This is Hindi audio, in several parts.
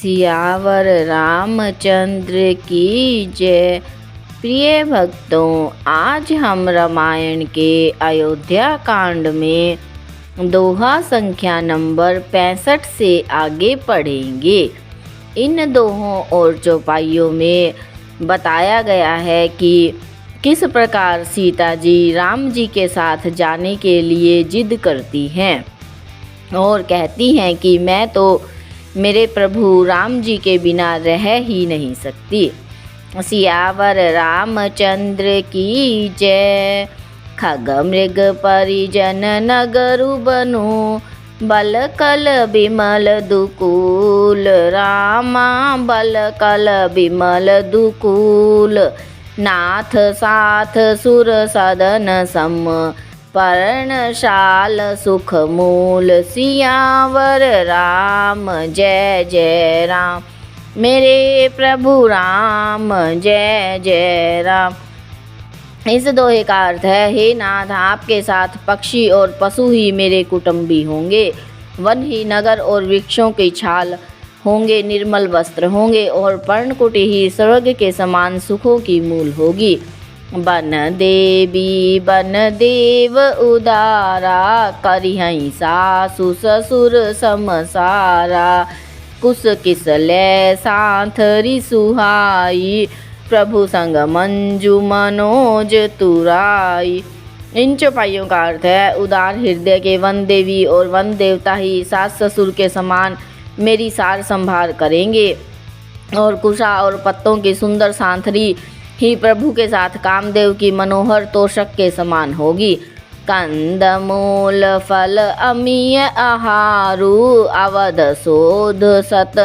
सियावर रामचंद्र की जय। प्रिय भक्तों, आज हम रामायण के अयोध्या कांड में दोहा संख्या नंबर 65 से आगे पढ़ेंगे। इन दोहों और चौपाइयों में बताया गया है कि किस प्रकार सीता जी राम जी के साथ जाने के लिए जिद करती हैं और कहती हैं कि मैं तो मेरे प्रभु राम जी के बिना रह ही नहीं सकती। सियावर रामचंद्र की जय। खग मृग परिजन नगरु बनु बल कल बिमल दुकूल। रामा बल कल बिमल दुकूल। नाथ साथ सुर सदन सम पर्णशाल सुख मूल। सियावर राम जय जय राम। मेरे प्रभु राम जय जय राम। इस दोहे का अर्थ है, हे नाथ, आपके साथ पक्षी और पशु ही मेरे कुटुंबी होंगे, वन ही नगर और वृक्षों की छाल होंगे, निर्मल वस्त्र होंगे और पर्णकुटी ही स्वर्ग के समान सुखों की मूल होगी। बन देवी बन देव उदारा, करिहई सासु ससुर समसारा। कुस किस ले सांथरी सुहाई, प्रभु संग मंजू मनोज तुराई। इन चौपाइयों का अर्थ है, उदार हृदय के वन देवी और वन देवता ही सास ससुर के समान मेरी सार संभार करेंगे और कुशा और पत्तों की सुंदर सांथरी ही प्रभु के साथ कामदेव की मनोहर तोषक के समान होगी। कंद मूल फल अमीय आहारू, अवध शोध सत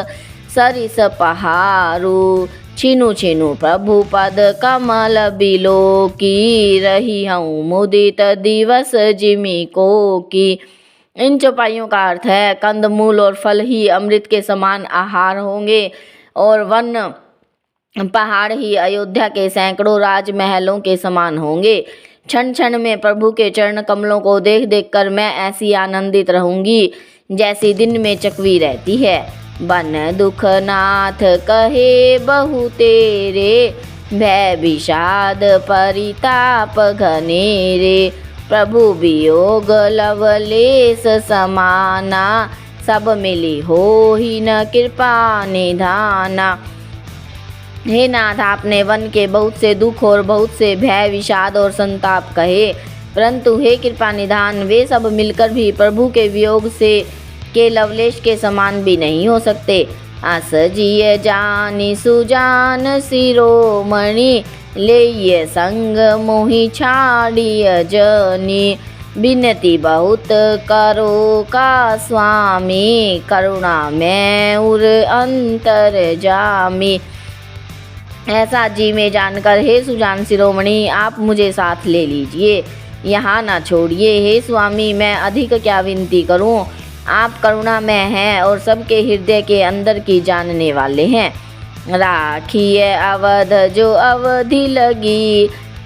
सरिस पहारू। छिनु छिनु प्रभु पद कमल बिलो की, रही हूँ मुदित दिवस जिमी को की। इन चौपाइयों का अर्थ है, कंद मूल और फल ही अमृत के समान आहार होंगे और वन पहाड़ ही अयोध्या के सैकड़ों राजमहलों के समान होंगे। क्षण क्षण में प्रभु के चरण कमलों को देख देख कर मैं ऐसी आनंदित रहूंगी जैसी दिन में चकवी रहती है। बन दुख नाथ कहे बहु तेरे, भय विषाद परिताप घनेरे। प्रभु वियोग लवलेस समाना, सब मिली हो ही न कृपा निधाना। हे नाथ, आपने वन के बहुत से दुख और बहुत से भय विषाद और संताप कहे, परंतु हे कृपा निधान, वे सब मिलकर भी प्रभु के वियोग से के लवलेश के समान भी नहीं हो सकते। अस जिय जानी सुजान शिरोमणि, ले संग मोहि छाड़िय जनी। बिनती बहुत करो का स्वामी, करुणा में उर अंतर जामी। ऐसा जी में जानकर हे सुजान शिरोमणि, आप मुझे साथ ले लीजिए, यहाँ ना छोड़िए। हे स्वामी, मैं अधिक क्या विनती करूँ, आप करुणा में हैं और सबके हृदय के अंदर की जानने वाले हैं। राखिए अवध जो अवधि लगी,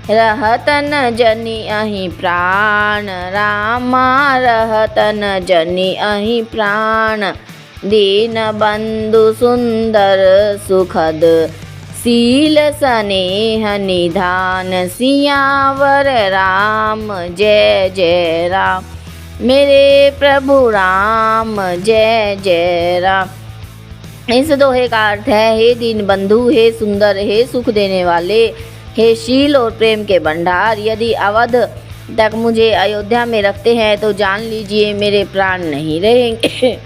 रहतन जनी अहि प्राण। रामा रहतन जनी अहि प्राण। दीन बंधु सुंदर सुखद, शील स्नेह निधान। सियावर राम जय जय राम। मेरे प्रभु राम जय जय राम। इस दोहे का अर्थ है, हे दीन बंधु, हे सुंदर, हे सुख देने वाले, हे शील और प्रेम के भंडार, यदि अवध तक मुझे अयोध्या में रखते हैं तो जान लीजिए मेरे प्राण नहीं रहेंगे।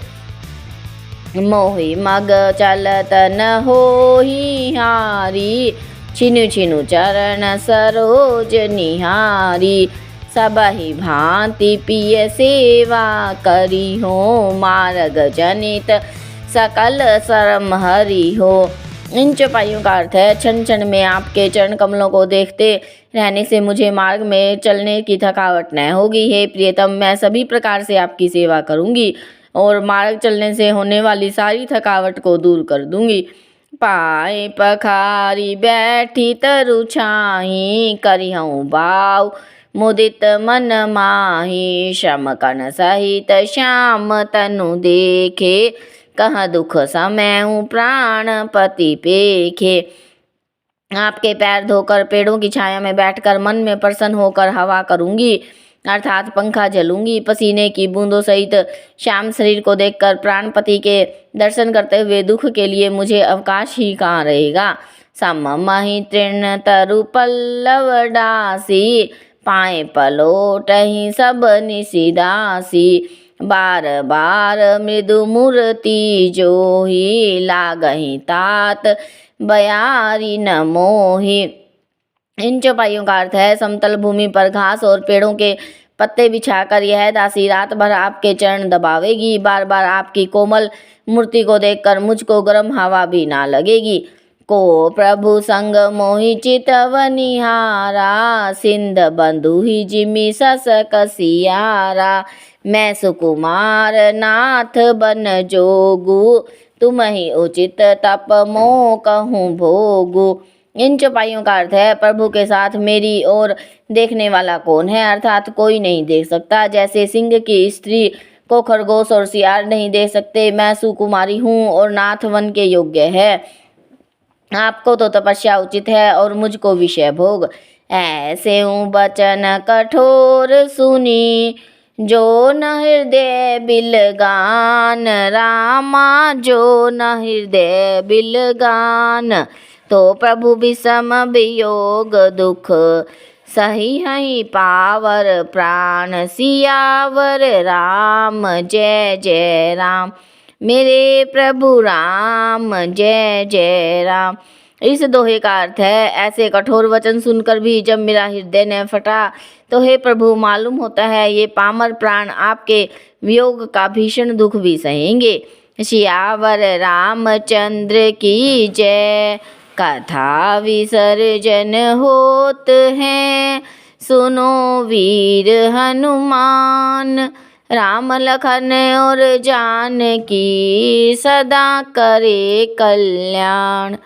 मोहि मग चलत न होहि हारी, छिनु छिनु चरण सरोज निहारी। सबहि भांति पिय सेवा करी हो, मार्ग जनित सकल शर्म हरि हो। इन चौपाइयों का अर्थ है, क्षण क्षण में आपके चरण कमलों को देखते रहने से मुझे मार्ग में चलने की थकावट न होगी। हे प्रियतम, मैं सभी प्रकार से आपकी सेवा करूंगी और मार्ग चलने से होने वाली सारी थकावट को दूर कर दूंगी। पाए पखारी बैठी तरु छाही, करिहूँ बाऊ मुदित मन माही। श्रम कन सहित श्याम तनु देखे, कहाँ दुख समय हूँ प्राणपति पेखे। आपके पैर धोकर पेड़ों की छाया में बैठकर मन में प्रसन्न होकर हवा करूंगी, अर्थात पंखा झलूंगी। पसीने की बूंदों सहित श्याम शरीर को देखकर प्राणपति के दर्शन करते हुए दुख के लिए मुझे अवकाश ही कहाँ रहेगा। सममहि तृण तरु पल्लव डासी, पाए पलोटहि सब निशिदासी। बार बार मृदु मूर्ति जोही, लागहि तात बयारी न मोही। इन चौपाइयों का अर्थ है, समतल भूमि पर घास और पेड़ों के पत्ते बिछाकर यह दासी रात भर आपके चरण दबावेगी। बार बार आपकी कोमल मूर्ति को देखकर मुझको गर्म हवा भी ना लगेगी। को प्रभु संग मोहि चितव निहारा, सिंध बंधु ही जिमि सस कसियारा। मैं सुकुमार नाथ बन जोगु, तुम ही उचित तप मोह कहूँ भोगु। इन चौपाइयों का अर्थ है, प्रभु के साथ मेरी ओर देखने वाला कौन है, अर्थात कोई नहीं देख सकता। जैसे सिंह की स्त्री को खरगोश और सियार नहीं देख सकते, मैं सुकुमारी हूँ और नाथ वन के योग्य है। आपको तो तपस्या उचित है और मुझको विषय भोग। ऐसे बचन कठोर सुनी, जो न हृदय बिलगान रामा, जो न हृदय बिलगान। तो प्रभु विषम वियोग दुख, सही हई पावर प्राण सियावर राम। जय जय राम मेरे प्रभु राम, जय जय राम। इस दोहे का अर्थ है, ऐसे कठोर वचन सुनकर भी जब मेरा हृदय न फटा तो हे प्रभु, मालूम होता है ये पामर प्राण आपके वियोग का भीषण दुख भी सहेंगे। सियावर रामचंद्र की जय, कथा विसर्जन होत है, सुनो वीर हनुमान। राम लखन और जानकी सदा करे कल्याण।